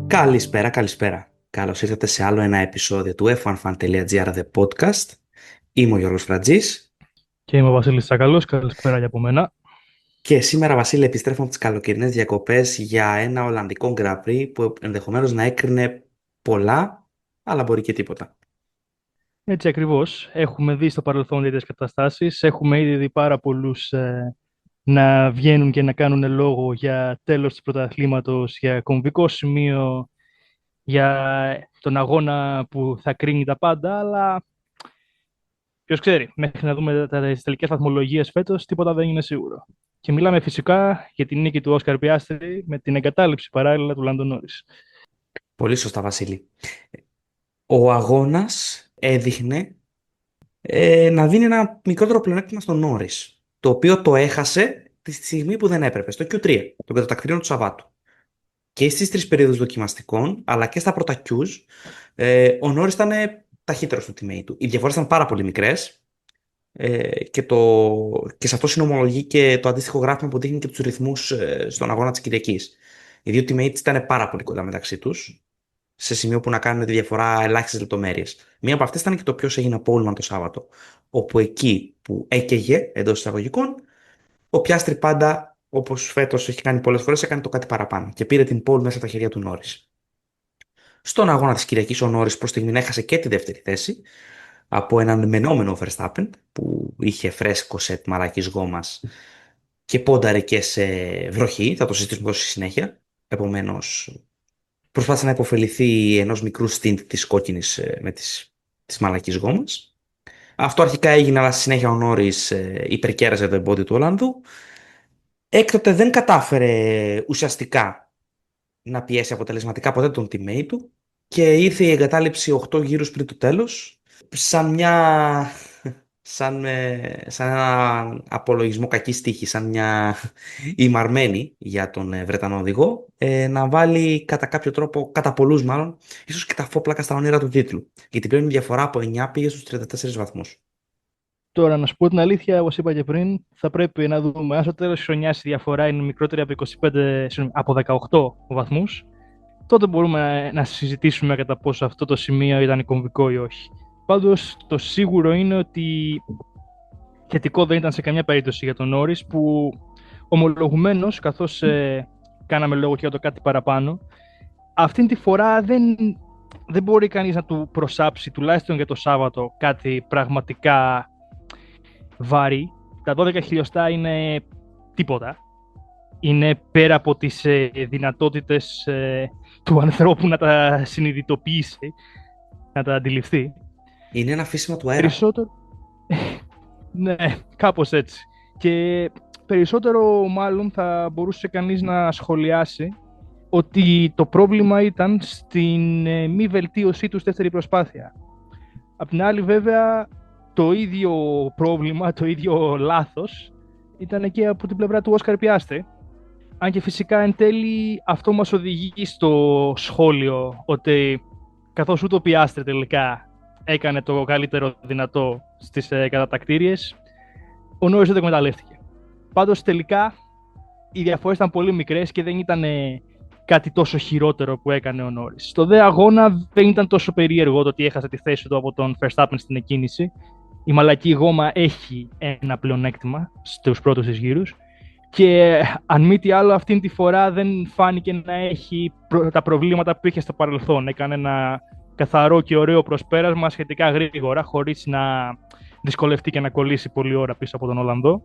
Καλησπέρα, καλησπέρα. Καλώς ήρθατε σε άλλο ένα επεισόδιο του f1fan.gr The Podcast. Είμαι ο Γιώργος Φρατζής Και είμαι ο Βασίλης Τσακαλός, καλησπέρα για από μένα. και σήμερα, Βασίλη, επιστρέφω από τις καλοκαιρινές διακοπές για ένα Ολλανδικό Grand Prix που ενδεχομένως να έκρινε πολλά, αλλά μπορεί και τίποτα. Έτσι ακριβώς. Έχουμε δει στο παρελθόν τέτοιες καταστάσεις. Έχουμε ήδη δει πάρα πολλούς να βγαίνουν και να κάνουν λόγο για τέλος του πρωταθλήματος, για κομβικό σημείο, για τον αγώνα που θα κρίνει τα πάντα, αλλά ποιος ξέρει, μέχρι να δούμε τις τελικές βαθμολογίες φέτος, τίποτα δεν είναι σίγουρο. Και μιλάμε φυσικά για την νίκη του Όσκαρ Πιάστρη με την εγκατάλειψη παράλληλα του Λάντο Νόρις. Πολύ σωστά, Βασίλη. Ο αγώνας έδειχνε να δίνει ένα μικρότερο πλεονέκτημα στον Νόρις, το οποίο το έχασε τη στιγμή που δεν έπρεπε, στο Q3, το πεντατακτήριο του Σαββάτου. Και στις τρεις περίοδους δοκιμαστικών, αλλά και στα πρώτα Qs, ο Νόρις ήταν ταχύτερος του teammate του. Οι διαφορές ήταν πάρα πολύ μικρές και σε αυτό συνομολογεί και το αντίστοιχο γράφημα που δείχνει και τους ρυθμούς στον αγώνα της Κυριακής. Οι δύο teammates ήταν πάρα πολύ κοντά μεταξύ τους, σε σημείο που να κάνουν τη διαφορά ελάχιστες λεπτομέρειες. Μία από αυτές ήταν και το ποιος έγινε πόλμαν το Σάββατο, όπου εκεί που έκαιγε εντός εισαγωγικών, ο Πιάστρη πάντα, όπως φέτος έχει κάνει πολλές φορές, έκανε το κάτι παραπάνω και πήρε την πόλη μέσα από τα χέρια του Νόρις. Στον αγώνα της Κυριακής, ο Νόρις προς στιγμήν έχασε και τη δεύτερη θέση από έναν μενόμενο Verstappen που είχε φρέσκο σετ μαλακής γόμας και πόνταρε και σε βροχή. Θα το συζητήσουμε εδώ στη συνέχεια. Επομένως, προσπάθησε να υποφεληθεί ενός μικρού stint της κόκκινης με της μαλακής γόμας. Αυτό αρχικά έγινε, αλλά στη συνέχεια ο Νόρις υπερκέρασε το εμπόδιο του Ολλανδού. Έκτοτε δεν κατάφερε ουσιαστικά να πιέσει αποτελεσματικά ποτέ τον teammate του και ήρθε η εγκατάλειψη 8 γύρους πριν το τέλος σαν μια... σαν ένα απολογισμό κακής τύχης, σαν μια ημαρμένη για τον Βρετανό οδηγό, να βάλει κατά κάποιο τρόπο, κατά πολλούς μάλλον, ίσως και τα φόπλακα στα όνειρα του τίτλου. Γιατί πλέον η διαφορά από 9 πήγε στους 34 βαθμούς. Τώρα, να σου πω την αλήθεια, όπως είπα και πριν, θα πρέπει να δούμε. Αν στο τέλος της χρονιάς η διαφορά είναι μικρότερη από 25, συγγνώμη, από 18 βαθμούς, τότε μπορούμε να συζητήσουμε κατά πόσο αυτό το σημείο ήταν κομβικό ή όχι. Πάντως, το σίγουρο είναι ότι θετικό δεν ήταν σε καμιά περίπτωση για τον Νόρις, που ομολογουμένως, καθώς κάναμε λόγο και για το κάτι παραπάνω, αυτήν τη φορά δεν μπορεί κανείς να του προσάψει, τουλάχιστον για το Σάββατο, κάτι πραγματικά βάρη. Τα 12 χιλιοστά είναι τίποτα. Είναι πέρα από τις δυνατότητες του ανθρώπου να τα συνειδητοποιήσει, να τα αντιληφθεί. Είναι ένα αφήσιμο του αέρα. Περισσότερο, ναι, κάπως έτσι. Και περισσότερο μάλλον θα μπορούσε κανείς να σχολιάσει ότι το πρόβλημα ήταν στην μη βελτίωσή του στη δεύτερη προσπάθεια. Απ' την άλλη, βέβαια, το ίδιο πρόβλημα, το ίδιο λάθος ήταν και από την πλευρά του Όσκαρ Πιάστρη. Αν και φυσικά εν τέλει αυτό μας οδηγεί στο σχόλιο ότι καθώς ούτε ο Πιάστρη τελικά έκανε το καλύτερο δυνατό στις κατατακτήριες, ο Νόρις δεν το εκμεταλλεύτηκε. Πάντως τελικά οι διαφορές ήταν πολύ μικρές και δεν ήταν κάτι τόσο χειρότερο που έκανε ο Νόρις. Στο δε αγώνα δεν ήταν τόσο περίεργο το ότι έχασε τη θέση του από τον Verstappen στην εκκίνηση. Η μαλακή γόμα έχει ένα πλεονέκτημα στους πρώτους της γύρους και αν μη τι άλλο αυτήν τη φορά δεν φάνηκε να έχει τα προβλήματα που είχε στο παρελθόν. Έκανε ένα καθαρό και ωραίο προσπέρασμα σχετικά γρήγορα, χωρίς να δυσκολευτεί και να κολλήσει πολλή ώρα πίσω από τον Ολλανδό.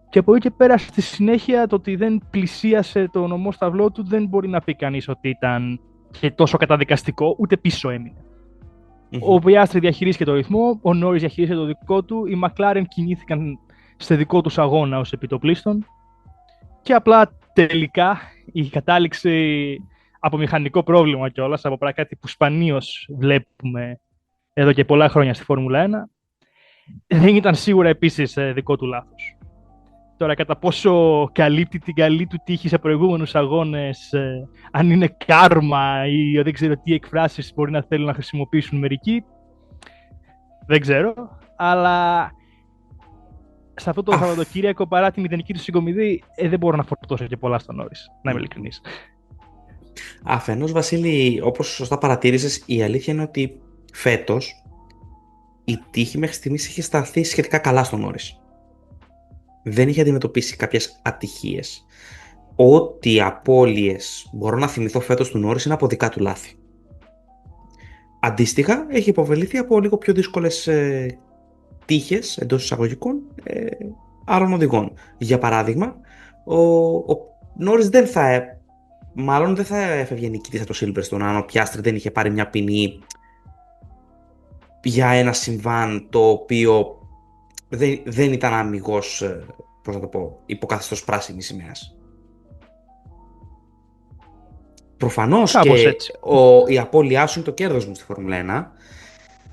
Και από εκεί και πέρα στη συνέχεια το ότι δεν πλησίασε το νομό σταυλό του δεν μπορεί να πει κανείς ότι ήταν και τόσο καταδικαστικό, ούτε πίσω έμεινε. Ο Πιάστρη διαχειρίστηκε το ρυθμό, ο Νόρις διαχειρίστηκε το δικό του, οι McLaren κινήθηκαν σε δικό τους αγώνα ως επιτοπλίστων και απλά τελικά η κατάληξη από μηχανικό πρόβλημα κιόλας, από κάτι που σπανίως βλέπουμε εδώ και πολλά χρόνια στη Φόρμουλα 1, δεν ήταν σίγουρα επίσης δικό του λάθος. Τώρα, κατά πόσο καλύπτει την καλή του τύχη σε προηγούμενους αγώνες, αν είναι κάρμα ή δεν ξέρω τι εκφράσεις μπορεί να θέλουν να χρησιμοποιήσουν μερικοί, δεν ξέρω. Αλλά σε αυτό το Σαββατοκύριακο, παρά τη μηδενική του συγκομιδή, δεν μπορώ να φορτώσω και πολλά στον Νόρις, να είμαι ειλικρινής. Αφενός, Βασίλη, όπως σωστά παρατήρησες, η αλήθεια είναι ότι φέτος η τύχη μέχρι στιγμής είχε σταθεί σχετικά καλά στον Νόρις. Δεν είχε αντιμετωπίσει κάποιες ατυχίες. Ό,τι απώλειες μπορώ να θυμηθώ φέτος του Νόρις είναι από δικά του λάθη. Αντίστοιχα, έχει υποβελήθει από λίγο πιο δύσκολες τύχες εντός εισαγωγικών άλλων οδηγών. Για παράδειγμα, ο Νόρις μάλλον δεν θα έφευγε νικητής από το Silverstone αν ο Πιάστρι δεν είχε πάρει μια ποινή για ένα συμβάν το οποίο δεν ήταν αμιγώς, πώς να το πω, υποκαθεστώς πράσινης σημαίας. Προφανώς Κάπως και έτσι. η απώλειά σου είναι το κέρδος μου στη Φόρμουλα 1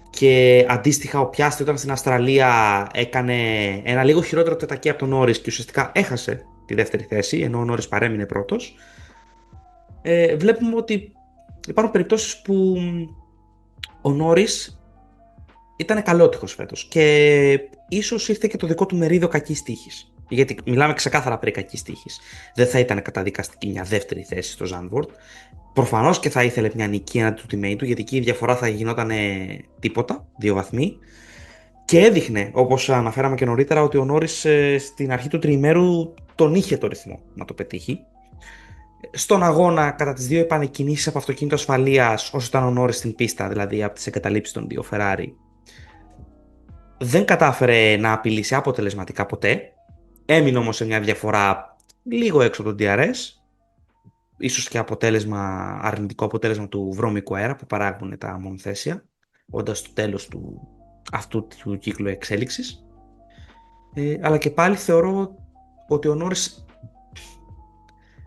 και αντίστοιχα ο Πιάστρι όταν στην Αυστραλία έκανε ένα λίγο χειρότερο τετακέ από τον Νόρις και ουσιαστικά έχασε τη δεύτερη θέση ενώ ο Νόρις παρέμεινε πρώτος. Βλέπουμε ότι υπάρχουν περιπτώσεις που ο Νόρις ήταν καλότυχος φέτος και ίσως ήρθε και το δικό του μερίδιο κακής τύχης. Γιατί μιλάμε ξεκάθαρα περί κακής τύχης. Δεν θα ήταν καταδικαστική μια δεύτερη θέση στο Ζάντβορτ. Προφανώς και θα ήθελε μια νική έναντι του teammate του, γιατί εκεί η διαφορά θα γινόταν τίποτα, 2 βαθμοί. Και έδειχνε, όπως αναφέραμε και νωρίτερα, ότι ο Νόρις στην αρχή του τριημέρου τον είχε το ρυθμό να το πετύχει. Στον αγώνα, κατά τις δύο επανεκκινήσεις από αυτοκίνητο ασφαλείας, όσο ήταν ο Νόρις στην πίστα, δηλαδή από τις εγκαταλείψεις των δύο Ferrari, δεν κατάφερε να απειλήσει αποτελεσματικά ποτέ. Έμεινε όμως σε μια διαφορά λίγο έξω από τον DRS. Ίσως και αρνητικό αποτέλεσμα του βρώμικου αέρα που παράγουν τα μονοθέσια, όντας στο τέλος αυτού του κύκλου εξέλιξης. Αλλά και πάλι θεωρώ ότι ο Νόρις,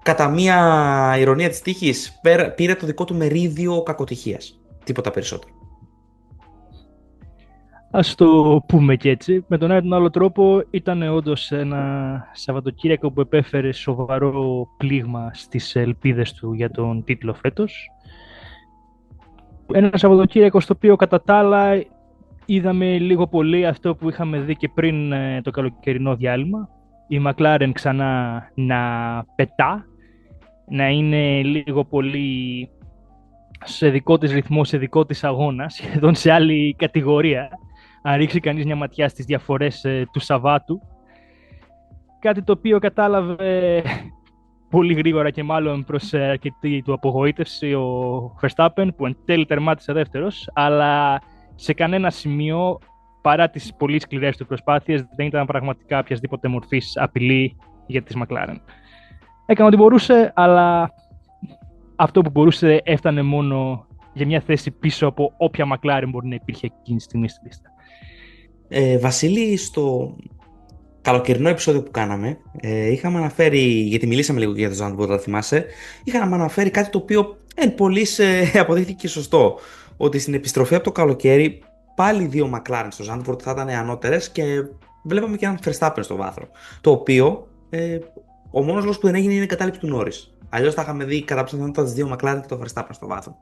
κατά μία ηρωνία της τύχης, πήρε το δικό του μερίδιο κακοτυχίας. Τίποτα περισσότερο. Ας το πούμε και έτσι. Με τον ένα ή τον άλλο τρόπο ήταν όντως ένα Σαββατοκύριακο που επέφερε σοβαρό πλήγμα στις ελπίδες του για τον τίτλο φέτος. Ένα Σαββατοκύριακο στο οποίο κατά τα άλλα είδαμε λίγο πολύ αυτό που είχαμε δει και πριν το καλοκαιρινό διάλειμμα. Η McLaren ξανά να πετά, να είναι λίγο πολύ σε δικό της ρυθμό, σε δικό της αγώνα, σχεδόν σε άλλη κατηγορία. Αν ρίξει κανείς μια ματιά στις διαφορές του Σαββάτου. Κάτι το οποίο κατάλαβε πολύ γρήγορα και μάλλον προς αρκετή του απογοήτευση ο Verstappen, που εν τέλει τερμάτισε δεύτερος, αλλά σε κανένα σημείο, παρά τις πολύ σκληρές του προσπάθειες, δεν ήταν πραγματικά οποιασδήποτε μορφής απειλή για τις McLaren. Έκανε ό,τι μπορούσε, αλλά αυτό που μπορούσε έφτανε μόνο για μια θέση πίσω από όποια McLaren μπορεί να υπήρχε εκείνη τη στιγμή στη λίστα. Βασίλη, στο καλοκαιρινό επεισόδιο που κάναμε, είχαμε αναφέρει, γιατί μιλήσαμε λίγο για το Zandvoort, θα θυμάσαι, είχαμε αναφέρει κάτι το οποίο εν πολλοίς αποδείχθηκε σωστό. Ότι στην επιστροφή από το καλοκαίρι πάλι δύο McLaren στο Zandvoort θα ήταν ανώτερες και βλέπαμε και έναν Verstappen στο βάθρο. Το οποίο ο μόνος λόγος που δεν έγινε είναι η κατάληψη του Norris. Αλλιώς θα είχαμε δει κατά πιθανότητα τις δύο McLaren και το Verstappen στο βάθρο.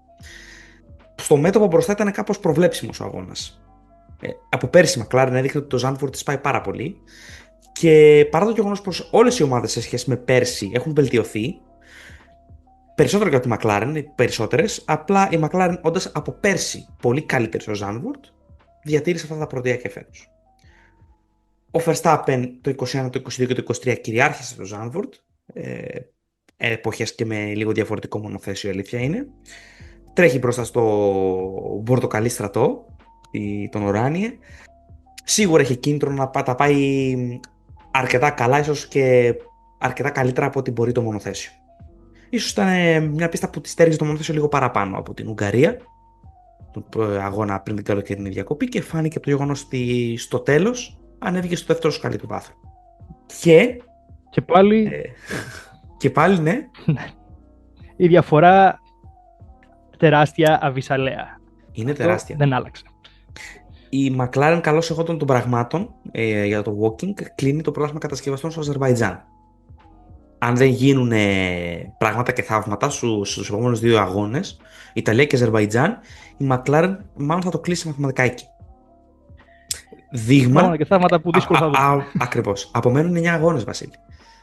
Στο μέτωπο μπροστά ήταν κάπως προβλέψιμος ο αγώνας. Από πέρσι η McLaren έδειχνε ότι το Zandvoort της πάει πάρα πολύ. Και παρά το γεγονός πως όλες οι ομάδες σε σχέση με πέρσι έχουν βελτιωθεί, περισσότερο και από τη McLaren, οι περισσότερες, απλά η McLaren, όντας από πέρσι πολύ καλύτερη στο Zandvoort, διατήρησε αυτά τα πρωτεία και φέτος. Ο Verstappen το 21, το 22 και το 23 κυριάρχησε στο Zandvoort, εποχές και με λίγο διαφορετικό μονοθέσιο, η αλήθεια είναι. Τρέχει μπροστά στο πορτοκαλί στρατό, τον Οράνιε. Σίγουρα έχει κίνητρο να τα πάει αρκετά καλά, ίσως και αρκετά καλύτερα από ό,τι μπορεί το μονοθέσιο. Ίσως ήταν μια πίστα που τη στέριζε το μονοθέσιο λίγο παραπάνω από την Ουγγαρία, τον αγώνα πριν την καλοκαιρινή διακοπή, και φάνηκε από το γεγονός ότι στο τέλος ανέβηκε στο δεύτερο σκαλί του βάθρου. Και πάλι... και πάλι, ναι. Η διαφορά τεράστια, αβυσαλαία. Είναι τεράστια. Δεν άλλαξε. Η McLaren, καλώς εχόντων των πραγμάτων για το walking, κλείνει το πρόγραμμα κατασκευαστών στο Αζερβαϊτζάν. Αν δεν γίνουν πράγματα και θαύματα στους επόμενους δύο αγώνες, Ιταλία και Αζερβαϊτζάν, η McLaren μάλλον θα το κλείσει μαθηματικά εκεί. Δείγμα. Πράγματα και θαύματα που δύσκολα θα δούμε. Ακριβώς. Απομένουν 9 αγώνες, Βασίλη.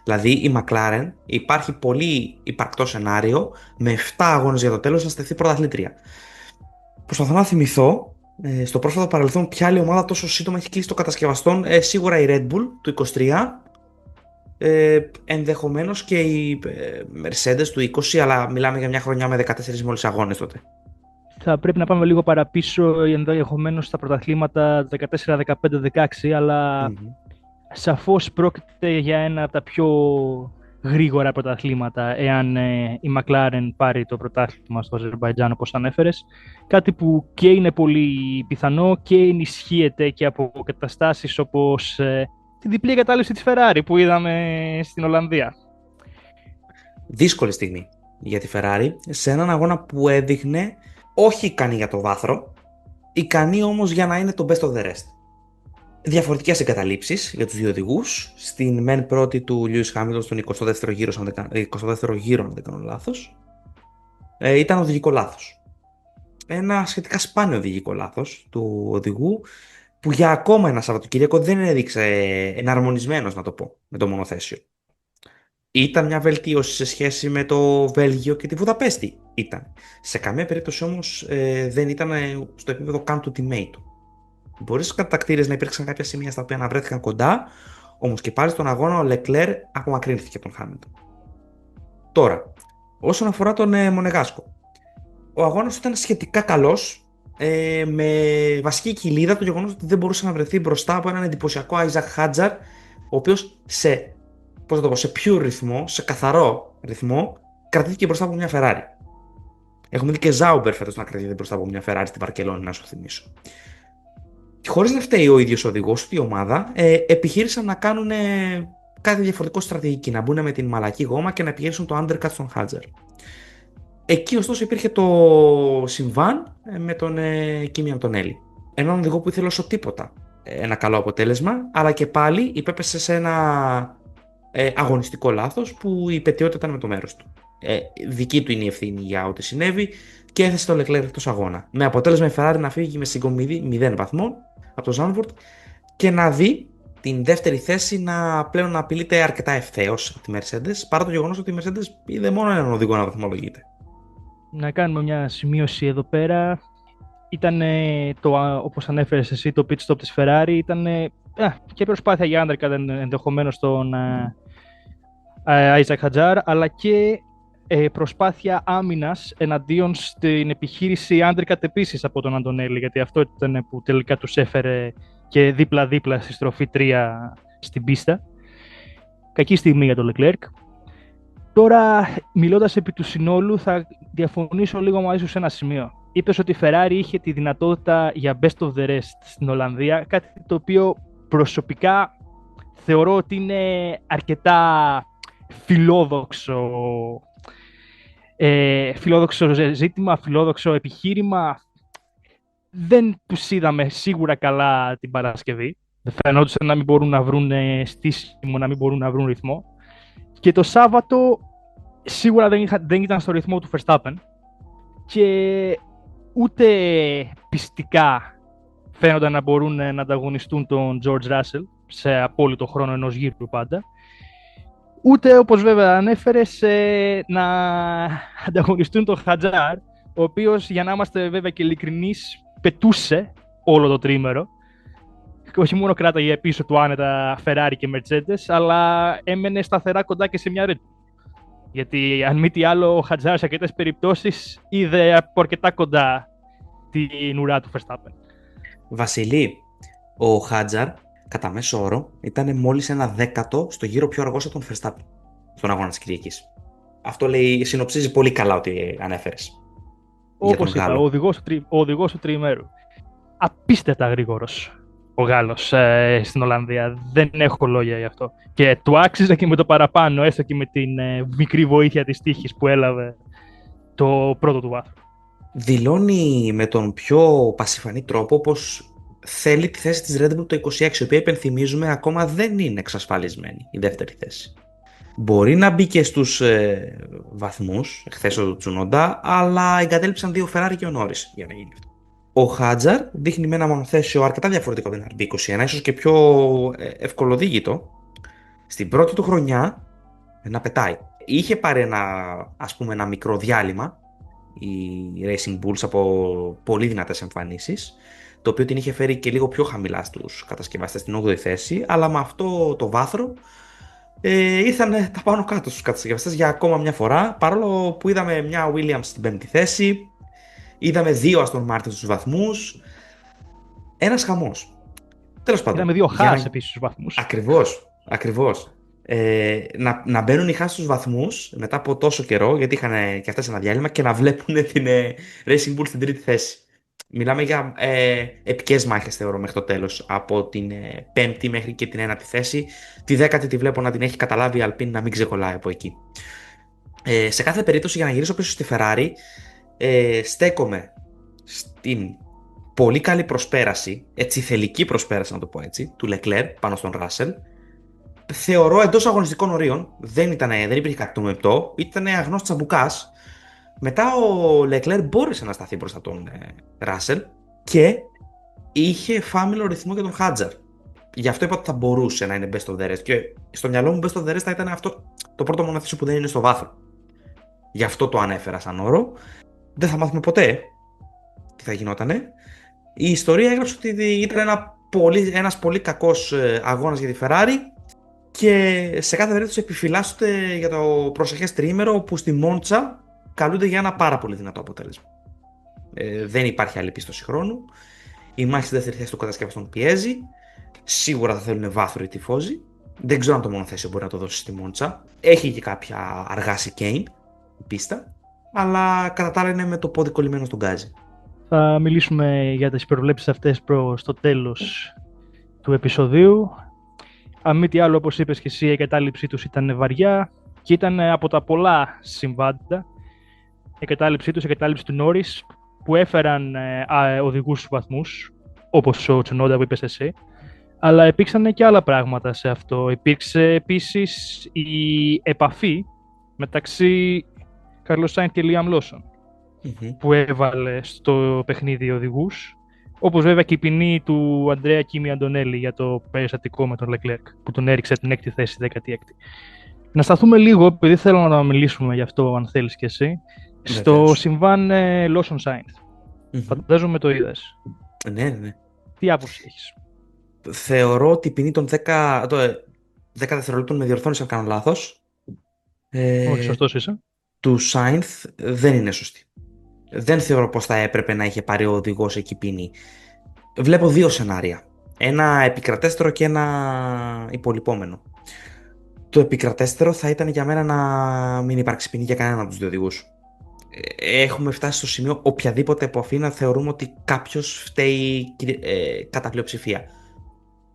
Δηλαδή η McLaren υπάρχει πολύ υπαρκτό σενάριο με 7 αγώνες για το τέλος να στεφθεί πρωταθλήτρια. Προσπαθώ να θυμηθώ στο πρόσφατο παρελθόν ποια άλλη ομάδα τόσο σύντομα έχει κλείσει το κατασκευαστών. Σίγουρα η Red Bull του 23, ενδεχομένως και η Mercedes του 20, αλλά μιλάμε για μια χρονιά με 14 μόλις αγώνες τότε. Θα πρέπει να πάμε λίγο παραπίσω, ενδεχομένως στα πρωταθλήματα 14, 15, 16, αλλά σαφώς πρόκειται για ένα από τα πιο γρήγορα πρωταθλήματα εάν η McLaren πάρει το πρωτάθλημα στο Αζερμπαϊτζάν, όπως ανέφερες. Κάτι που και είναι πολύ πιθανό και ενισχύεται και από καταστάσεις όπως τη διπλή εγκατάλειψη της Ferrari που είδαμε στην Ολλανδία. Δύσκολη στιγμή για τη Ferrari σε έναν αγώνα που έδειχνε όχι ικανή για το βάθρο, ικανή όμως για να είναι το best of the rest. Διαφορετικές εγκαταλείψεις για τους δύο οδηγούς. Στην μεν πρώτη του Lewis Hamilton στον 22ο γύρο, αν δεν κάνω λάθος, ήταν οδηγικό λάθος. Ένα σχετικά σπάνιο οδηγικό λάθος του οδηγού που για ακόμα ένα Σαββατοκύριακο δεν έδειξε εναρμονισμένος, να το πω, με το μονοθέσιο. Ήταν μια βελτίωση σε σχέση με το Βέλγιο και τη Βουδαπέστη. Ήταν. Σε καμία περίπτωση όμως δεν ήταν στο επίπεδο καν του teammate του. Μπορεί στις κατακτήρες να υπήρξαν κάποια σημεία στα οποία να βρέθηκαν κοντά, όμως και πάλι στον αγώνα ο Leclerc απομακρύνθηκε από τον Χάμιλτον. Τώρα, όσον αφορά τον Μονεγάσκο, ο αγώνας ήταν σχετικά καλός, με βασική κοιλίδα το γεγονός ότι δεν μπορούσε να βρεθεί μπροστά από έναν εντυπωσιακό Άιζακ Χάτζαρ, ο οποίος σε pure ρυθμό, σε καθαρό ρυθμό, κρατήθηκε μπροστά από μια Ferrari. Έχουμε δει και Ζάουμπερ φέτος να κρατήθηκε μπροστά από μια Ferrari στην Βαρκελόνη, να σου θυμίσω. Χωρίς να φταίει ο ίδιος ο οδηγός, η ομάδα επιχείρησαν να κάνουν κάτι διαφορετικό στρατηγική, να μπουν με την μαλακή γόμα και να επιχειρήσουν το undercut στον Χάτζαρ. Εκεί ωστόσο υπήρχε το συμβάν με τον Κίμι Αντονέλη. Έναν οδηγό που ήθελε όσο τίποτα ένα καλό αποτέλεσμα, αλλά και πάλι υπέπεσε σε ένα αγωνιστικό λάθος που η πετιότητα ήταν με το μέρος του. Δική του είναι η ευθύνη για ό,τι συνέβη και έθεσε το Leclerc εκτός αγώνα. Με αποτέλεσμα η Ferrari να φύγει με συγκομιδή 0 βαθμών από το Ζάνβορτ και να δει την δεύτερη θέση να πλέον να απειλείται αρκετά ευθέως από τη Mercedes, παρά το γεγονός ότι η Mercedes είδε μόνο έναν οδηγό να βαθμολογείται. Να κάνουμε μια σημείωση εδώ πέρα. Ήταν, όπως ανέφερες εσύ, το pit stop της Ferrari. Ήταν και προσπάθεια για undercut ενδεχομένως στον Isaac Hadjar, αλλά και προσπάθεια άμυνας εναντίον στην επιχείρηση undercut επίσης από τον Αντωνέλη, γιατί αυτό ήταν που τελικά τους έφερε και δίπλα-δίπλα στη στροφή 3 στην πίστα. Κακή στιγμή για τον Leclerc. Τώρα, μιλώντας επί του συνόλου, θα διαφωνήσω λίγο μαζί σου σε ένα σημείο. Είπες ότι η Ferrari είχε τη δυνατότητα για best of the rest στην Ολλανδία, κάτι το οποίο προσωπικά θεωρώ ότι είναι αρκετά φιλόδοξο ζήτημα, φιλόδοξο επιχείρημα. Δεν τους είδαμε σίγουρα καλά την Παρασκευή. Φαινόντουσαν να μην μπορούν να βρουν στήσιμο, να μην μπορούν να βρουν ρυθμό. Και το Σάββατο σίγουρα δεν ήταν στο ρυθμό του Verstappen και ούτε πιστικά φαίνονταν να μπορούν να ανταγωνιστούν τον George Russell σε απόλυτο χρόνο ενός γύρου πάντα. Ούτε, όπως βέβαια ανέφερες, να ανταγωνιστούν τον Χατζάρ, ο οποίος, για να είμαστε βέβαια και ειλικρινείς, πετούσε όλο το τρίμερο. Και όχι μόνο κράταγε πίσω του άνετα Ferrari και Mercedes, αλλά έμενε σταθερά κοντά και σε μια Red Bull. Γιατί αν μη τι άλλο, ο Χατζάρ σε αρκετές περιπτώσεις είδε από αρκετά κοντά την ουρά του Verstappen. Βασιλή, ο Χάτζαρ κατά μέσο όρο ήταν μόλις 1/10 στο γύρο πιο αργός από τον Verstappen στον αγώνα της Κυριακής. Αυτό λέει, συνοψίζει πολύ καλά ότι ανέφερες. Όπως είπα, ο οδηγός του τριημέρου. Απίστευτα γρήγορος ο Γάλλος στην Ολλανδία. Δεν έχω λόγια γι' αυτό. Και του άξιζε και με το παραπάνω, έστω και με την μικρή βοήθεια της τύχης που έλαβε το πρώτο του βάθρο. Δηλώνει με τον πιο πασιφανή τρόπο πως θέλει τη θέση της Red Bull το 26, η οποία υπενθυμίζουμε ακόμα δεν είναι εξασφαλισμένη η δεύτερη θέση. Μπορεί να μπει και στους βαθμούς, χθες ο Τσουνόντα, αλλά εγκατέλειψαν δύο Ferrari και ο Norris για να γίνει αυτό. Ο Χάτζαρ δείχνει με ένα μονοθέσιο αρκετά διαφορετικό από την RB21, ίσως και πιο ευκολοδίγητο. Στην πρώτη του χρονιά να πετάει. Είχε πάρει ένα μικρό διάλειμμα η Racing Bulls από πολύ δυνατές εμφανίσεις, το οποίο την είχε φέρει και λίγο πιο χαμηλά στους κατασκευαστές στην 8η θέση, αλλά με αυτό το βάθρο ήρθαν τα πάνω κάτω στους κατασκευαστές για ακόμα μια φορά, παρόλο που είδαμε μια Williams στην 5η θέση, είδαμε 2 Aston Martin στους βαθμούς, ένας χαμός. Τέλος πάντων. Είδαμε 2 Haas επίσης στους βαθμούς. Ακριβώς. Να μπαίνουν οι Haas στους βαθμούς μετά από τόσο καιρό, γιατί είχαν και αυτές ένα διάλειμμα, και να βλέπουν την Racing Bull στην 3η θέση. Μιλάμε για επικές μάχες, θεωρώ, μέχρι το τέλος. Από την 5η μέχρι και την 1η θέση. Τη 10η τη βλέπω να την έχει καταλάβει η Alpine, να μην ξεκολλάει από εκεί. Σε κάθε περίπτωση, για να γυρίσω πίσω στη Ferrari, στέκομαι στην πολύ καλή προσπέραση, έτσι θελική προσπέραση να το πω έτσι, του Leclerc πάνω στον Russell. Θεωρώ εντός αγωνιστικών ορίων, δεν υπήρχε κάτι το μεπτό, ήταν αγνός τσαμπουκάς. Μετά ο Leclerc μπόρεσε να σταθεί μπροστά τον Russell και είχε φάμιλο ρυθμό για τον Hadjar. Γι' αυτό είπα ότι θα μπορούσε να είναι best of the rest. Και στο μυαλό μου best of the rest θα ήταν αυτό το πρώτο μονοθέσιο που δεν είναι στο βάθρο. Γι' αυτό το ανέφερα σαν όρο. Δεν θα μάθουμε ποτέ τι θα γινότανε. Η ιστορία έγραψε ότι ήταν ένας πολύ κακός αγώνας για τη Ferrari και σε κάθε περίπτωση επιφυλάσσονται για το προσεχές τριήμερο, που στη Μόντσα καλούνται για ένα πάρα πολύ δυνατό αποτέλεσμα. Δεν υπάρχει άλλη πίστοση χρόνου. Η μάχη στη δεύτερη θέση του κατασκευαστών πιέζει. Σίγουρα θα θέλουν βάθρο οι τυφώζοι. Δεν ξέρω αν το μονοθέσιο μπορεί να το δώσει στη Μόντσα. Έχει και κάποια αργά σικέιν η πίστα, αλλά κατά τα άλλα είναι με το πόδι κολλημένο στον γκάζι. Θα μιλήσουμε για τις προβλέψεις αυτές προς το τέλος του επεισοδίου. Αν μη τι άλλο, όπως είπες και εσύ, η εγκατάλειψή τους ήταν βαριά και ήταν από τα πολλά συμβάντα. Η εγκατάλειψή τους, η εγκατάλειψη του Νόρις, που έφεραν οδηγούς στους βαθμούς, όπως ο Τσουνόντα που είπες εσύ. Αλλά υπήρξαν και άλλα πράγματα σε αυτό. Υπήρξε επίσης η επαφή μεταξύ Carlos Sainz και Liam Lawson, που έβαλε στο παιχνίδι οδηγούς. Όπως βέβαια και η ποινή του Αντρέα Κίμι Αντωνέλη για το περιστατικό με τον Leclerc, που τον έριξε την 6η θέση, 16η. Να σταθούμε λίγο, επειδή θέλω να μιλήσουμε γι' αυτό, αν θέλεις και εσύ, στο συμβάν Lawson Sainz. Φαντάζομαι το είδες. Ναι. Τι άποψη έχεις? Θεωρώ ότι η ποινή των 10 δευτερολέπτων, με διορθώνεις αν κάνω λάθος, Όχι, σωστός είσαι, του Sainz δεν είναι σωστή. Δεν θεωρώ πως θα έπρεπε να είχε πάρει ο οδηγός εκεί ποινή. Βλέπω 2 σενάρια. Ένα επικρατέστερο και ένα υπολοιπόμενο. Το επικρατέστερο θα ήταν για μένα να μην υπάρξει ποινή για κανέναν από τους 2 οδηγούς. Έχουμε φτάσει στο σημείο οποιαδήποτε επαφή να θεωρούμε ότι κάποιος φταίει κατά πλειοψηφία.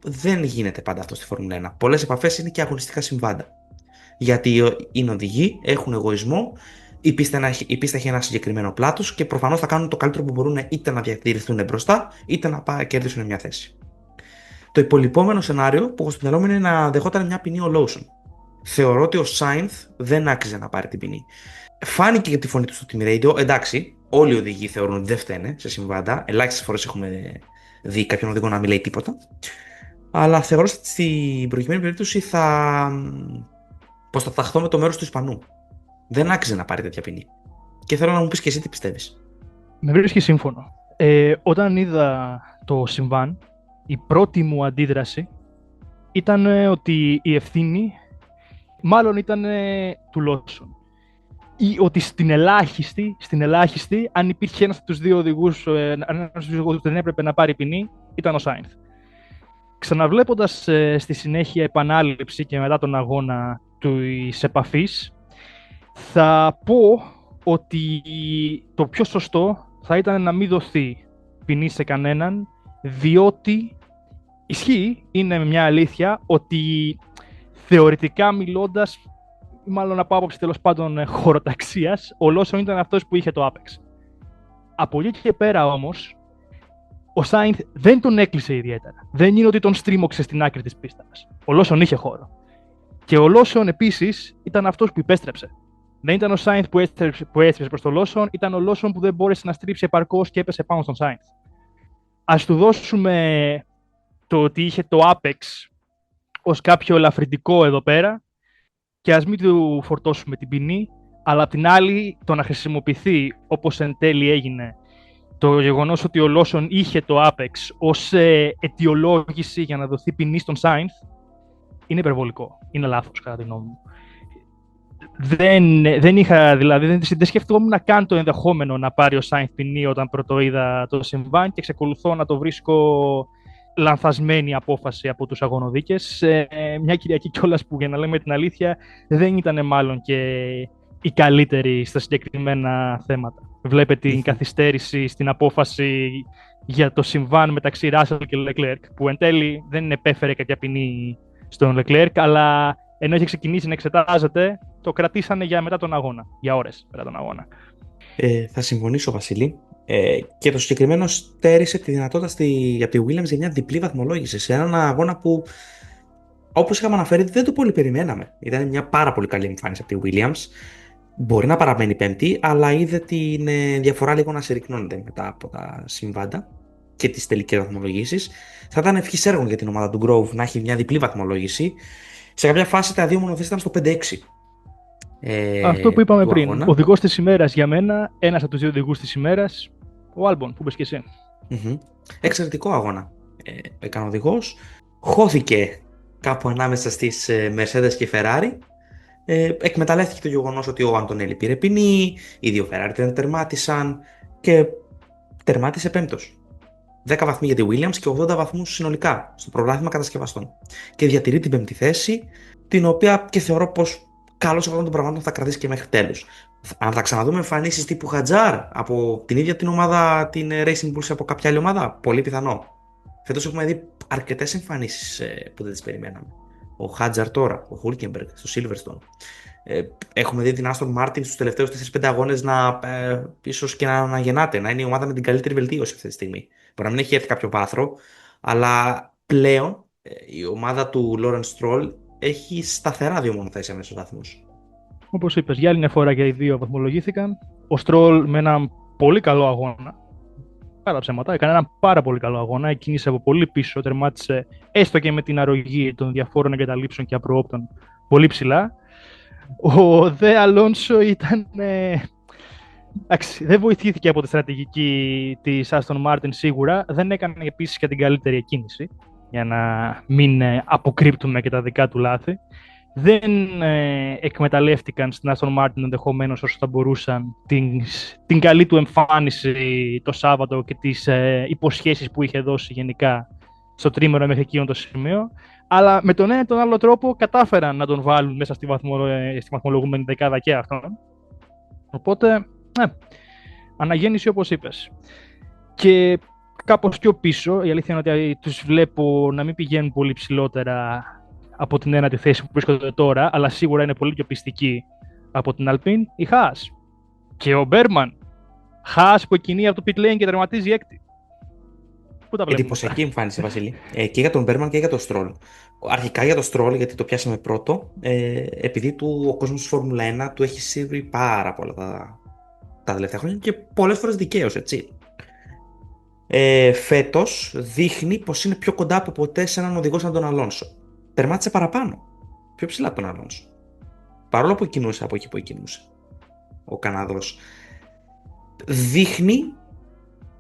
Δεν γίνεται πάντα αυτό στη Φόρμουλα 1. Πολλές επαφές είναι και αγωνιστικά συμβάντα. Γιατί είναι οδηγοί, έχουν εγωισμό, η πίστα έχει ένα συγκεκριμένο πλάτος και προφανώς θα κάνουν το καλύτερο που μπορούν, είτε να διατηρηθούν μπροστά, είτε να κερδίσουν μια θέση. Το υπολοιπόμενο σενάριο που έχω στο μυαλό μου είναι να δεχόταν μια ποινή ο Lawson. Θεωρώ ότι ο Sainz δεν άξιζε να πάρει την ποινή. Φάνηκε και τη φωνή του στο Team Radio. Εντάξει, όλοι οι οδηγοί θεωρούν ότι δεν φταίνε σε συμβάντα. Ελάχιστες φορές έχουμε δει κάποιον οδηγό να μην λέει τίποτα. Αλλά θεωρώ ότι στην προκειμένη περίπτωση θα ταχθώ με το μέρος του Ισπανού. Δεν άξιζε να πάρει τέτοια ποινή. Και θέλω να μου πεις και εσύ τι πιστεύεις. Με βρίσκει σύμφωνο. Όταν είδα το συμβάν, η πρώτη μου αντίδραση ήταν ότι η ευθύνη μάλλον ήταν του Lawson. Ή ότι στην ελάχιστη, αν υπήρχε ένας από τους 2 οδηγούς, που δεν έπρεπε να πάρει ποινή, ήταν ο Sainz. Ξαναβλέποντας στη συνέχεια επανάληψη και μετά τον αγώνα της επαφής, θα πω ότι το πιο σωστό θα ήταν να μην δοθεί ποινή σε κανέναν, διότι είναι μια αλήθεια ότι θεωρητικά μιλώντας, μάλλον από άποψη τέλος πάντων χωροταξίας, ο Lawson ήταν αυτός που είχε το Apex. Από εκεί και πέρα όμως, ο Sainz δεν τον έκλεισε ιδιαίτερα. Δεν είναι ότι τον στρίμωξε στην άκρη της πίστας. Ο Lawson είχε χώρο. Και ο Lawson επίσης ήταν αυτός που υπέστρεψε. Δεν ήταν ο Sainz που έστρεψε προς τον Lawson, ήταν ο Lawson που δεν μπόρεσε να στρίψει επαρκώς και έπεσε πάνω στον Sainz. Ας του δώσουμε το ότι είχε το Apex ως κάποιο ελαφρυντικό εδώ πέρα, και ας μην του φορτώσουμε την ποινή, αλλά απ' την άλλη το να χρησιμοποιηθεί όπως εν τέλει έγινε το γεγονός ότι ο Lawson είχε το Apex ως αιτιολόγηση για να δοθεί ποινή στον Σάινθ είναι υπερβολικό. Είναι λάθος κατά τη γνώμη μου. Δεν είχα, δηλαδή, δεν σκεφτόμουν να κάνω το ενδεχόμενο να πάρει ο Σάινθ ποινή όταν πρώτο είδα το συμβάν και εξακολουθώ να το βρίσκω λανθασμένη απόφαση από τους αγωνοδίκες. Μια Κυριακή κιόλας που, για να λέμε την αλήθεια, δεν ήταν μάλλον και η καλύτερη στα συγκεκριμένα θέματα. Βλέπετε την καθυστέρηση στην απόφαση για το συμβάν μεταξύ Ράσελ και Leclerc, που εν τέλει δεν επέφερε κάποια ποινή στον Leclerc, αλλά ενώ είχε ξεκινήσει να εξετάζεται, το κρατήσανε για μετά τον αγώνα, για ώρες μετά τον αγώνα. Θα συμφωνήσω, Βασίλη. Και το συγκεκριμένο στέρισε τη δυνατότητα για τη Williams για μια διπλή βαθμολόγηση σε έναν αγώνα που, όπως είχαμε αναφέρει, δεν το πολύ περιμέναμε. Ήταν μια πάρα πολύ καλή εμφάνιση από τη Williams. Μπορεί να παραμένει πέμπτη, αλλά είδε την διαφορά λίγο να συρρυκνώνεται μετά από τα συμβάντα και τις τελικές βαθμολογήσεις. Θα ήταν ευχής έργων για την ομάδα του Grove να έχει μια διπλή βαθμολόγηση. Σε κάποια φάση τα δύο μονοθέσεις ήταν στο 5-6. Αυτό που είπαμε πριν. Αγώνα. Ο οδηγός της ημέρας για μένα, ένας από τους δύο οδηγούς της ημέρας, ο Άλμπον, που είπες και εσύ. Εξαιρετικό αγώνα έκανε ο οδηγός. Χώθηκε κάπου ανάμεσα στις Mercedes και Ferrari. Εκμεταλλεύτηκε το γεγονός ότι ο Αντωνέλη πήρε ποινή, οι δύο Ferrari δεν τερμάτισαν και τερμάτισε πέμπτος. 10 βαθμοί για τη Williams και 80 βαθμούς συνολικά στο πρωτάθλημα κατασκευαστών. Και διατηρεί την πέμπτη θέση, την οποία και θεωρώ πως καλώς αυτών των πραγμάτων θα κρατήσει και μέχρι τέλους. Αν θα ξαναδούμε εμφανίσεις τύπου Χατζάρ από την ίδια την ομάδα, την Racing Bulls, από κάποια άλλη ομάδα, πολύ πιθανό. Φέτος έχουμε δει αρκετές εμφανίσεις που δεν τις περιμέναμε. Ο Χάτζαρ τώρα, ο Χούλκεμπεργκ στο Silverstone. Έχουμε δει την Aston Martin στους τελευταίους 4-5 αγώνες να ίσως και να αναγεννάται, να είναι η ομάδα με την καλύτερη βελτίωση αυτή τη στιγμή. Μπορεί να μην έχει έρθει κάποιο βάθρο, αλλά πλέον η ομάδα του Lawrence Stroll έχει σταθερά δύο μονοθέσια μέσα στους βαθμούς. Όπως είπες, για άλλη μια φορά και οι δύο βαθμολογήθηκαν. Ο Στρόλ με έναν πολύ καλό αγώνα. Πάρα ψέματα, έκανε έναν πάρα πολύ καλό αγώνα. Κίνησε από πολύ πίσω, τερμάτισε έστω και με την αρρωγή των διαφόρων εγκαταλείψεων και απροόπτων πολύ ψηλά. Ο Δε Αλόνσο ήταν. Εντάξει, δεν βοηθήθηκε από τη στρατηγική της Aston Martin σίγουρα. Δεν έκανε επίσης και την καλύτερη εκκίνηση, για να μην αποκρύπτουμε και τα δικά του λάθη. Δεν εκμεταλλεύτηκαν στην Aston Martin ενδεχομένως όσο θα μπορούσαν την καλή του εμφάνιση το Σάββατο και τις υποσχέσεις που είχε δώσει γενικά στο τρίμηνο μέχρι εκείνο το σημείο. Αλλά με τον ένα ή τον άλλο τρόπο κατάφεραν να τον βάλουν μέσα στη βαθμολογούμενη δεκάδα και αυτόν. Οπότε, αναγέννηση όπως είπες. Και κάπως πιο πίσω, η αλήθεια είναι ότι τους βλέπω να μην πηγαίνουν πολύ ψηλότερα από την ένατη θέση που βρίσκονται τώρα, αλλά σίγουρα είναι πολύ πιο πιστικοί από την Alpine, η Haas. Και ο Μπέρμαν, Haas που εκκινεί από το pit lane και τερματίζει έκτη. Πού τα βλέπουμε? Εντυπωσιακή εμφάνιση, Βασίλη. Και για τον Μπέρμαν και για τον Στρόλ. Αρχικά για τον Στρόλ, γιατί το πιάσαμε πρώτο, επειδή ο κόσμος της Φόρμουλα 1 του έχει σύρει πάρα πολλά τα τελευταία χρόνια και πολλές φορές δικαίως, έτσι. Φέτος δείχνει πως είναι πιο κοντά από ποτέ σε έναν οδηγό σαν τον Αλόνσο. Τερμάτισε παραπάνω. Πιο ψηλά από τον Αλόνσο. Παρόλο που κινούσε από εκεί που κινούσε ο Καναδός. Δείχνει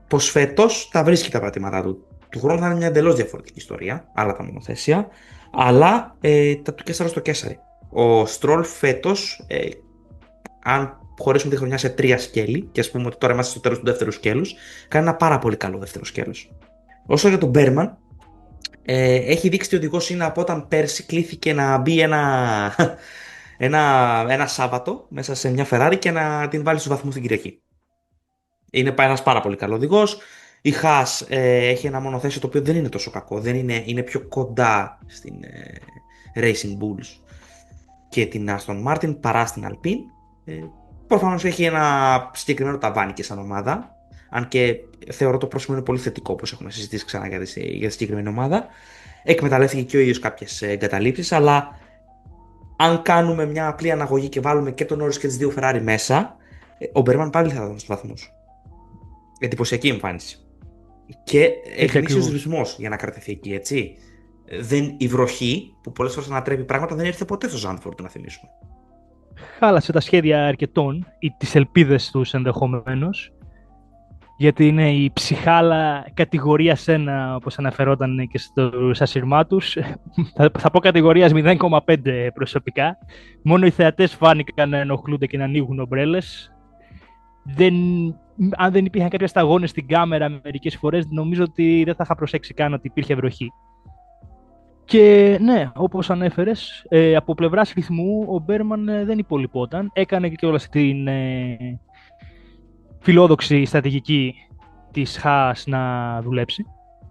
πως φέτος τα βρίσκει τα πατήματά του. Του χρόνου θα είναι μια εντελώς διαφορετική ιστορία, άλλα τα μονοθέσια, αλλά τα του Κέσσαρο στο Κέσσαρι. Ο Στρόλ φέτος, αν χωρίσουμε τη χρονιά σε 3 σκέλη, και ας πούμε ότι τώρα είμαστε στο τέλος του δεύτερου σκέλους, κάνει ένα πάρα πολύ καλό δεύτερο σκέλος. Όσο για τον Μπέρμαν, έχει δείξει ότι ο οδηγός είναι από όταν πέρσι κλήθηκε να μπει ένα Σάββατο μέσα σε μια Ferrari και να την βάλει στους βαθμούς την Κυριακή. Είναι ένας πάρα πολύ καλό οδηγός. Η Haas έχει ένα μονοθέσιο το οποίο δεν είναι τόσο κακό. Είναι πιο κοντά στην Racing Bulls και την Aston Martin παρά στην Alpine. Προφανώς έχει ένα συγκεκριμένο ταβάνι και σαν ομάδα. Αν και θεωρώ το πρόσημο είναι πολύ θετικό, όπως έχουμε συζητήσει ξανά για τη συγκεκριμένη ομάδα. Εκμεταλλεύτηκε και ο ίδιος κάποιες εγκαταλείψεις, αλλά αν κάνουμε μια απλή αναγωγή και βάλουμε και τον Norris και τις δύο Ferrari μέσα, ο Μπέρμαν πάλι θα δώσει τους βαθμούς. Εντυπωσιακή εμφάνιση. Και γνήσιος ρυθμός για να κρατηθεί εκεί, έτσι. η βροχή που πολλές φορές ανατρέπει πράγματα δεν ήρθε ποτέ στο Ζάντφορντ, να θυμίσουμε. Χάλασε τα σχέδια αρκετών ή τις ελπίδες τους ενδεχομένως, γιατί είναι η ψυχάλα κατηγορίας 1, όπως αναφερόταν και στους ασυρμάτους. Θα πω κατηγορίας 0,5 προσωπικά. Μόνο οι θεατές φάνηκαν να ενοχλούνται και να ανοίγουν ομπρέλες. Αν δεν υπήρχαν κάποιες σταγόνες στην κάμερα μερικές φορές, νομίζω ότι δεν θα είχα προσέξει καν ότι υπήρχε βροχή. Και ναι, όπως ανέφερες, από πλευράς ρυθμού ο Μπέρμαν δεν υπολοιπόταν. Έκανε και όλα την φιλόδοξη στρατηγική της Haas να δουλέψει.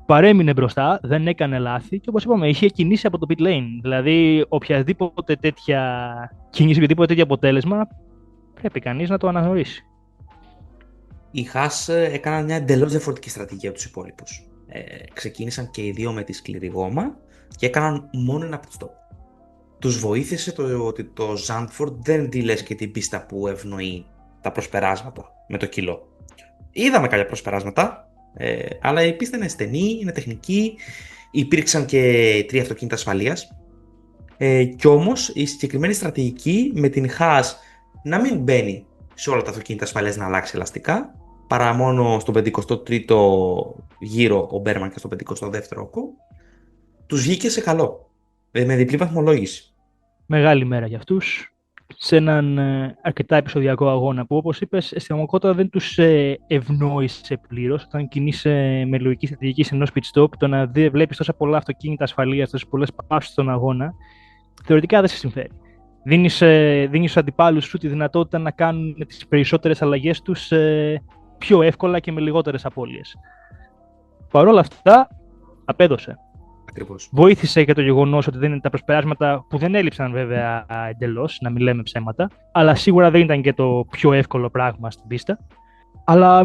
Παρέμεινε μπροστά, δεν έκανε λάθη και όπως είπαμε, είχε κινήσει από το pit lane. Δηλαδή, οποιαδήποτε τέτοια κίνηση, οποιαδήποτε τέτοιο αποτέλεσμα, πρέπει κανείς να το αναγνωρίσει. Οι Haas έκαναν μια εντελώς διαφορετική στρατηγική από τους υπόλοιπους. Ξεκίνησαν και οι δύο με τη σκληρή γόμα και έκαναν μόνο ένα pit stop. Τους βοήθησε το ότι το Zandvoort δεν τη λες και την πίστα που ευνοεί τα προσπεράσματα με το κιλό. Είδαμε κάποια προσπεράσματα, αλλά η πίστα είναι στενή, είναι τεχνική, υπήρξαν και 3 αυτοκίνητα ασφαλείας. Κι όμως η συγκεκριμένη στρατηγική με την Haas να μην μπαίνει σε όλα τα αυτοκίνητα ασφαλείας να αλλάξει ελαστικά, παρά μόνο στον 53ο γύρο ο Μπέρμαν και στον 52ο ο Κο, τους βγήκε σε καλό, με διπλή βαθμολόγηση. Μεγάλη μέρα για αυτούς, σε έναν αρκετά επεισοδιακό αγώνα που, όπως είπες, στην πραγματικότητα δεν τους ευνόησε πλήρως. Όταν κινείσαι με λογική στρατηγική σε ενός pit stop, το να βλέπεις τόσα πολλά αυτοκίνητα ασφαλείας, τόσες πολλές παύσεις στον αγώνα, θεωρητικά δεν σε συμφέρει. Δίνεις στους αντιπάλους σου τη δυνατότητα να κάνουν τις περισσότερες αλλαγές τους πιο εύκολα και με λιγότερες απώλειες. Παρ' όλα αυτά, απέδωσε. Ακριβώς. Βοήθησε και το γεγονός ότι δεν είναι τα προσπεράσματα που δεν έλειψαν βέβαια εντελώς, να μην λέμε ψέματα, αλλά σίγουρα δεν ήταν και το πιο εύκολο πράγμα στην πίστα. Αλλά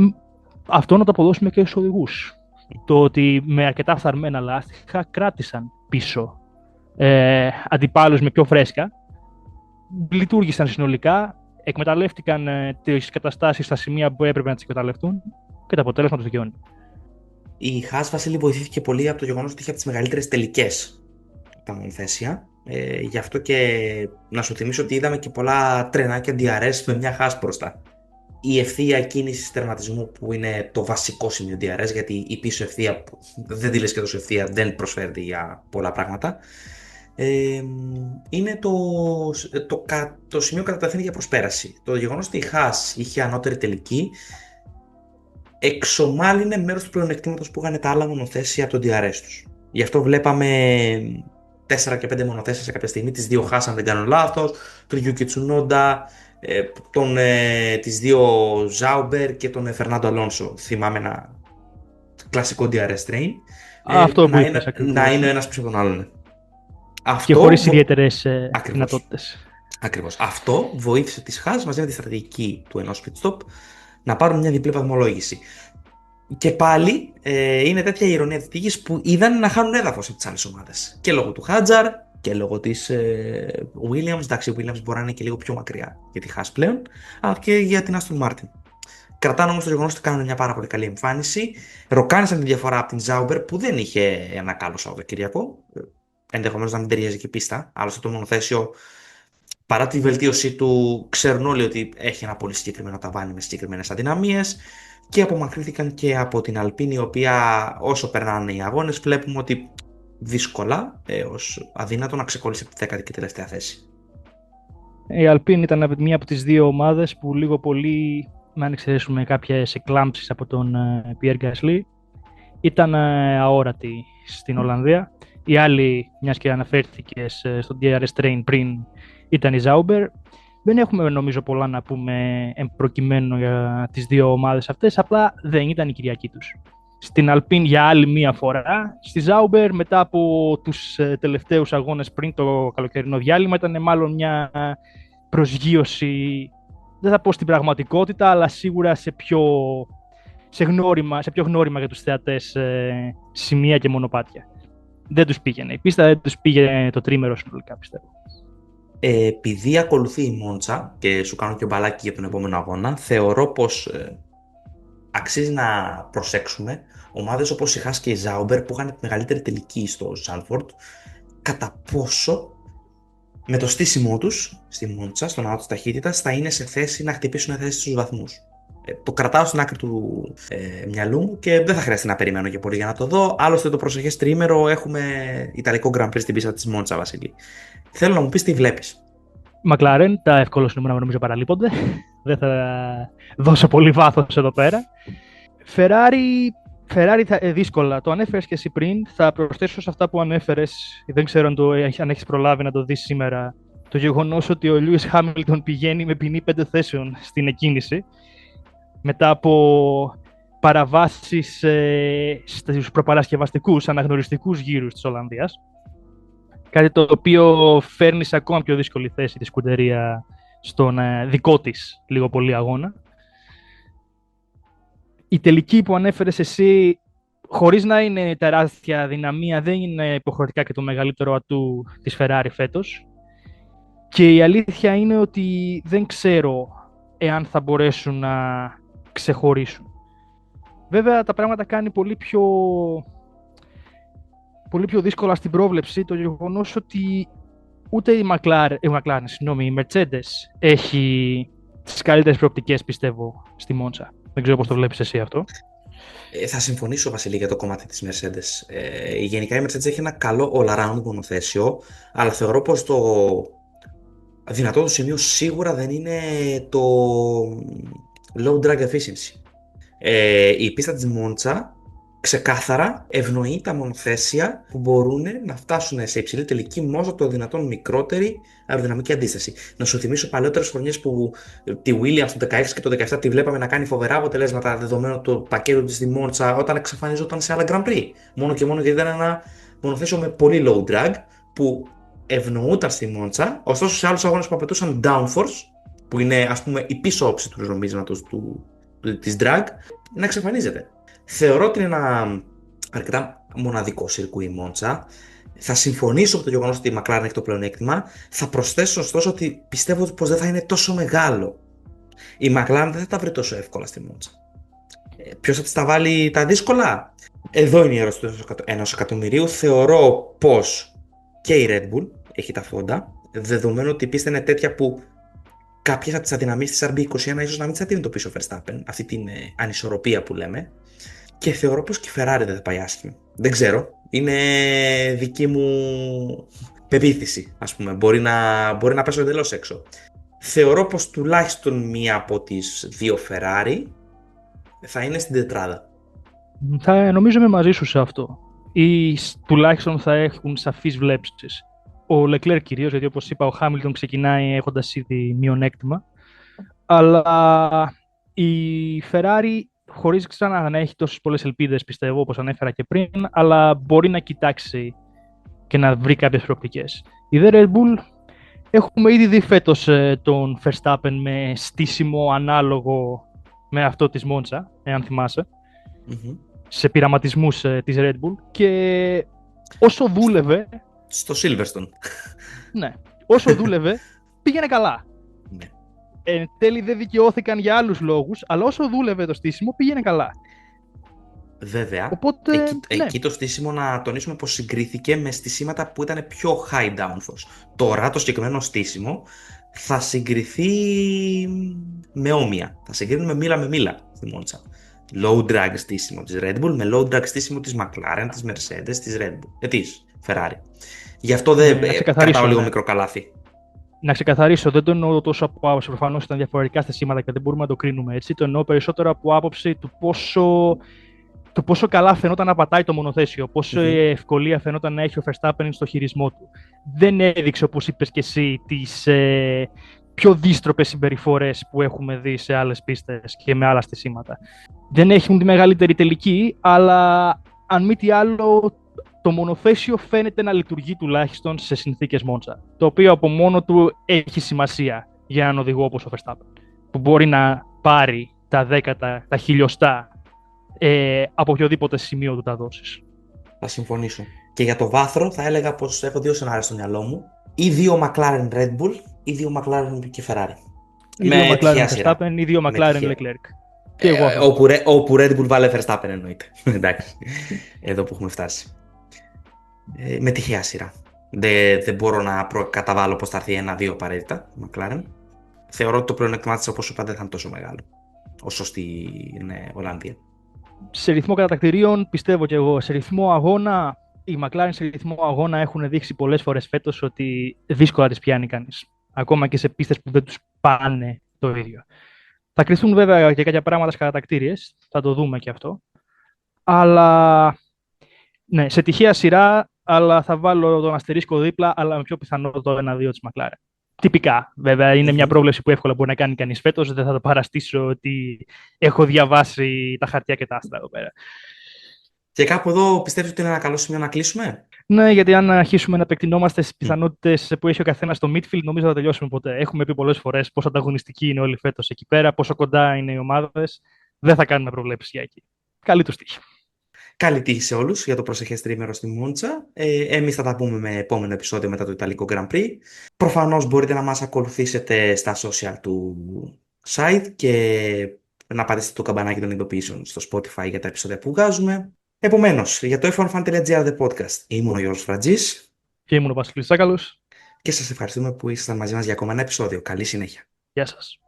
αυτό να το αποδώσουμε και στους οδηγούς. Το ότι με αρκετά φθαρμένα λάστιχα κράτησαν πίσω αντιπάλους με πιο φρέσκα, λειτουργήσαν συνολικά, εκμεταλλεύτηκαν τις καταστάσεις στα σημεία που έπρεπε να τις εκμεταλλευτούν και το αποτέλεσμα τους δικαιώνει. Η Haas, Βασίλη, βοηθήθηκε πολύ από το γεγονός ότι είχε από τις μεγαλύτερες τελικές τα μονοθέσια. Γι' αυτό και να σου θυμίσω ότι είδαμε και πολλά τρενάκια DRS με μια Haas μπροστά. Η ευθεία κίνηση τερματισμού που είναι το βασικό σημείο DRS, γιατί η πίσω ευθεία, δεν τη λες και τόσο ευθεία, δεν προσφέρει για πολλά πράγματα. Είναι το σημείο κατατεθέν για προσπέραση. Το γεγονός ότι η Haas είχε ανώτερη τελική εξομάλυνε μέρος του πλεονεκτήματος που είχαν τα άλλα μονοθέσια από το DRS τους. Γι' αυτό βλέπαμε 4 και 5 μονοθέσια σε κάποια στιγμή, τις δύο Haas αν δεν κάνω λάθος, τον Yuki Tsunoda, τις δύο Zauber και τον Fernando Alonso. Θυμάμαι ένα κλασικό DRS train. Αυτό που είπες ακριβώς. Να είναι ένας πίσω από τον άλλον. Και χωρίς ιδιαίτερες δυνατότητες. Ακριβώς. Αυτό βοήθησε τις Haas μαζί με τη στρατηγική του ενός pit stop να πάρουν μια διπλή βαθμολόγηση. Και πάλι είναι τέτοια η ηρωνία της τύχης που είδαν να χάνουν έδαφος από τις άλλες ομάδες. Και λόγω του Hadjar και λόγω της Williams. Εντάξει, η Williams μπορεί να είναι και λίγο πιο μακριά για τη Haas πλέον, αλλά και για την Aston Martin. Κρατάνε όμως το γεγονός ότι κάνουν μια πάρα πολύ καλή εμφάνιση. Ροκάνισαν τη διαφορά από την Zauber που δεν είχε ένα καλό Σαββατοκύριακο. Ενδεχομένως να μην ταιριάζει και πίστα. Άλλωστε το μονοθέσιο, παρά τη βελτίωσή του, ξέρουν όλοι ότι έχει ένα πολύ συγκεκριμένο ταβάνι με συγκεκριμένες αδυναμίες και απομακρύνθηκαν και από την Alpine, η οποία όσο περνάνε οι αγώνες βλέπουμε ότι δύσκολα έως αδύνατο να ξεκολλήσει από τη 10η και τελευταία θέση. Η Alpine ήταν μία από τις δύο ομάδες που λίγο πολύ, αν εξαιρέσουμε κάποιες εκλάμψεις από τον Pierre Gasly, ήταν αόρατη στην Ολλανδία. Η άλλη, μιας και αναφέρθηκε στο DRS Train πριν, ήταν η Zauber. Δεν έχουμε νομίζω πολλά να πούμε προκειμένου για τις δύο ομάδες αυτές, απλά δεν ήταν η Κυριακή τους. Στην Alpine για άλλη μία φορά, στη Zauber μετά από τους τελευταίους αγώνες πριν το καλοκαιρινό διάλειμμα ήταν μάλλον μια προσγείωση, δεν θα πω στην πραγματικότητα, αλλά σίγουρα σε πιο γνώριμα για τους θεατές σημεία και μονοπάτια. Δεν τους πήγαινε η πίστα, δεν τους πήγαινε το τρίμερο συνολικά, πιστεύω. Επειδή ακολουθεί η Μόντσα και σου κάνω και μπαλάκι για τον επόμενο αγώνα, θεωρώ πως αξίζει να προσέξουμε ομάδες όπως η Haas και η Sauber που είχαν τη μεγαλύτερη τελική στο Zandvoort, κατά πόσο με το στήσιμό τους στη Μόντσα, στον ναό της ταχύτητας, θα είναι σε θέση να χτυπήσουν θέση στους βαθμούς. Το κρατάω στην άκρη του μυαλού μου και δεν θα χρειαστεί να περιμένω και πολύ για να το δω. Άλλωστε, το προσεχές τριήμερο έχουμε Ιταλικό Grand Prix στην πίστα της Μόντσα, Βασίλη. Θέλω να μου πεις τι βλέπεις. Μακλάρεν, τα εύκολα νούμερα νομίζω παραλείπονται. Δεν θα δώσω πολύ βάθος εδώ πέρα. Ferrari δύσκολα. Το ανέφερες και εσύ πριν. Θα προσθέσω σε αυτά που ανέφερες. Δεν ξέρω αν έχεις προλάβει να το δεις σήμερα. Το γεγονός ότι ο Lewis Hamilton πηγαίνει με ποινή 5 θέσεων στην εκκίνηση. Μετά από παραβάσεις στους προπαρασκευαστικούς αναγνωριστικούς γύρους της Ολλανδίας. Κάτι το οποίο φέρνει σε ακόμα πιο δύσκολη θέση τη σκουντερία στον δικό της λίγο πολύ αγώνα. Η τελική που ανέφερες εσύ, χωρίς να είναι τεράστια δυναμία, δεν είναι υποχρεωτικά και το μεγαλύτερο ατού της Ferrari φέτος. Και η αλήθεια είναι ότι δεν ξέρω εάν θα μπορέσουν να ξεχωρίσουν. Βέβαια τα πράγματα κάνει πολύ πιο δύσκολα στην πρόβλεψη το γεγονός ότι ούτε η Mercedes έχει τις καλύτερες προοπτικές, πιστεύω, στη Μόντσα. Δεν ξέρω πώς το βλέπεις εσύ αυτό. Θα συμφωνήσω, Βασιλή, για το κομμάτι της Mercedes. Γενικά η Mercedes έχει ένα καλό all-around μονοθέσιο, αλλά θεωρώ πως το δυνατό του σημείο σίγουρα δεν είναι το low drag efficiency. Η πίστα της Μόντσα ξεκάθαρα ευνοεί τα μονοθέσια που μπορούν να φτάσουν σε υψηλή τελική με όσο το δυνατόν μικρότερη αεροδυναμική αντίσταση. Να σου θυμίσω παλαιότερες χρονιές που τη Williams το 16 και το 17 τη βλέπαμε να κάνει φοβερά αποτελέσματα, δεδομένου το πακέτο της στη Μόντσα, όταν εξαφανιζόταν σε άλλα Grand Prix. Μόνο και μόνο γιατί ήταν ένα μονοθέσιο με πολύ low drag που ευνοούταν στη Μόντσα, ωστόσο σε άλλους αγώνες που απαιτούσαν downforce, που είναι ας πούμε η πίσω όψη του νομίσματος της drag, να εξαφανίζεται. Θεωρώ ότι είναι ένα αρκετά μοναδικό σιρκούι η Μόντσα. Θα συμφωνήσω με το γεγονός ότι η McLaren έχει το πλεονέκτημα. Θα προσθέσω ωστόσο ότι πιστεύω πως δεν θα είναι τόσο μεγάλο. Η McLaren δεν θα τα βρει τόσο εύκολα στη Μόντσα. Ποιος θα της τα βάλει τα δύσκολα? Εδώ είναι η ερώτηση του 1 εκατομμυρίου. Θεωρώ πως και η Red Bull έχει τα φόντα, δεδομένου ότι η πίστα είναι τέτοια που κάποιες από τις αδυναμίες της RB21 ίσως να μην τις αντιμετωπίσει ο Verstappen, αυτή την ανισορροπία που λέμε. Και θεωρώ πως και η Ferrari δεν θα πάει άσχημα. Δεν ξέρω. Είναι δική μου πεποίθηση, ας πούμε. Μπορεί να πέσω εντελώς έξω. Θεωρώ πως τουλάχιστον μία από τις δύο Ferrari θα είναι στην τετράδα. Νομίζω είμαι μαζί σου σε αυτό. Ή τουλάχιστον θα έχουν σαφείς βλέψεις. Ο Leclerc κυρίως, γιατί όπως είπα, ο Hamilton ξεκινάει έχοντας ήδη μειονέκτημα. Αλλά η Ferrari, χωρίς ξανά να έχει τόσες πολλές ελπίδες, πιστεύω, όπως ανέφερα και πριν, αλλά μπορεί να κοιτάξει και να βρει κάποιες προοπτικές. Η Red Bull, έχουμε ήδη δει φέτος τον Verstappen με στήσιμο ανάλογο με αυτό της Μόντσα, εάν θυμάσαι, σε πειραματισμούς της Red Bull, και όσο δούλευε... Στο Silverstone. Ναι, όσο δούλευε πήγαινε καλά. Ναι. Εν τέλει δεν δικαιώθηκαν για άλλους λόγους, αλλά όσο δούλευε το στήσιμο πήγαινε καλά. Βέβαια, οπότε, εκεί το στήσιμο να τονίσουμε πως συγκρίθηκε με στήσιματα που ήταν πιο high downforce. Τώρα το συγκεκριμένο στήσιμο θα συγκριθεί με όμοια. Θα συγκρίνουμε μίλα με μίλα στη Μόντσα. Low drag στήσιμο της Red Bull με low drag στήσιμο της McLaren, της Mercedes, της Red Bull, της Ferrari. Γι' αυτό δεν κρατάω λίγο μικρό καλάθι. Να ξεκαθαρίσω, δεν το εννοώ τόσο από άποψη, προφανώς ήταν διαφορετικά στήσιματα και δεν μπορούμε να το κρίνουμε έτσι. Το εννοώ περισσότερο από άποψη του πόσο καλά φαινόταν να πατάει το μονοθέσιο, πόσο ευκολία φαινόταν να έχει ο Verstappen στο χειρισμό του. Δεν έδειξε, όπως είπες και εσύ, τις πιο δύστροπες συμπεριφορές που έχουμε δει σε άλλες πίστες και με άλλα στήσιματα. Δεν έχουν τη μεγαλύτερη τελική, αλλά αν μη τι άλλο, το μονοθέσιο φαίνεται να λειτουργεί τουλάχιστον σε συνθήκες Μόντσα, το οποίο από μόνο του έχει σημασία για έναν οδηγό όπως ο Verstappen, που μπορεί να πάρει τα δέκατα, τα χιλιοστά από οποιοδήποτε σημείο του τα δώσεις. Θα συμφωνήσω. Και για το βάθρο θα έλεγα πως έχω δύο σενάρια στο μυαλό μου. Ή δύο McLaren Red Bull ή δύο McLaren και Ferrari. Ή δύο McLaren Verstappen ή δύο McLaren Leclerc. Και εγώ αυτό. Όπου Red Bull βάλε Verstappen εννοείται. Εντάξει, εδώ που έχουμε φτάσει. Με τυχαία σειρά. Δεν μπορώ να καταβάλω πως θα έρθει 1-2 απαραίτητα η McLaren. Θεωρώ ότι το πλεονέκτημά της, όπως είπα, δεν θα είναι τόσο μεγάλο όσο στην Ολλανδία. Σε ρυθμό κατατακτηρίων πιστεύω και εγώ. Σε ρυθμό αγώνα, οι McLaren σε ρυθμό αγώνα έχουν δείξει πολλές φορές φέτος ότι δύσκολα τις πιάνει κανείς. Ακόμα και σε πίστες που δεν τους πάνε το ίδιο. Θα κρυθούν βέβαια και κάποια πράγματα στις κατατακτήριες, θα το δούμε και αυτό. Αλλά ναι, σε τυχαία σειρά, αλλά θα βάλω τον αστερίσκο δίπλα, αλλά με πιο πιθανό το 1-2 της McLaren. Τυπικά, βέβαια, είναι μια πρόβλεψη που εύκολα μπορεί να κάνει κανείς φέτος. Δεν θα το παραστήσω ότι έχω διαβάσει τα χαρτιά και τα άστρα εδώ πέρα. Και κάπου εδώ πιστεύεις ότι είναι ένα καλό σημείο να κλείσουμε? Ναι, γιατί αν αρχίσουμε να επεκτηνόμαστε στις πιθανότητες που έχει ο καθένας στο midfield, νομίζω θα τελειώσουμε ποτέ. Έχουμε πει πολλές φορές πόσο ανταγωνιστικοί είναι όλοι φέτος εκεί πέρα, πόσο κοντά είναι οι ομάδες. Δεν θα κάνουμε προβλέψεις για εκεί. Καλή τους τύχη. Καλή τύχη σε όλους για το προσεχές τρίμερο στη Μόντσα. Εμείς θα τα πούμε με επόμενο επεισόδιο μετά το Ιταλικό Grand Prix. Προφανώς μπορείτε να μας ακολουθήσετε στα social του site και να πατήσετε το καμπανάκι των ειδοποιήσεων στο Spotify για τα επεισόδια που βγάζουμε. Επομένως, για το f1fan.gr The Podcast, ήμουν ο Γιώργος Φραντζής. Και ήμουν ο Βασίλης Τσάκαλος. Και σας ευχαριστούμε που ήσασταν μαζί μας για ακόμα ένα επεισόδιο. Καλή συνέχεια. Γεια σας.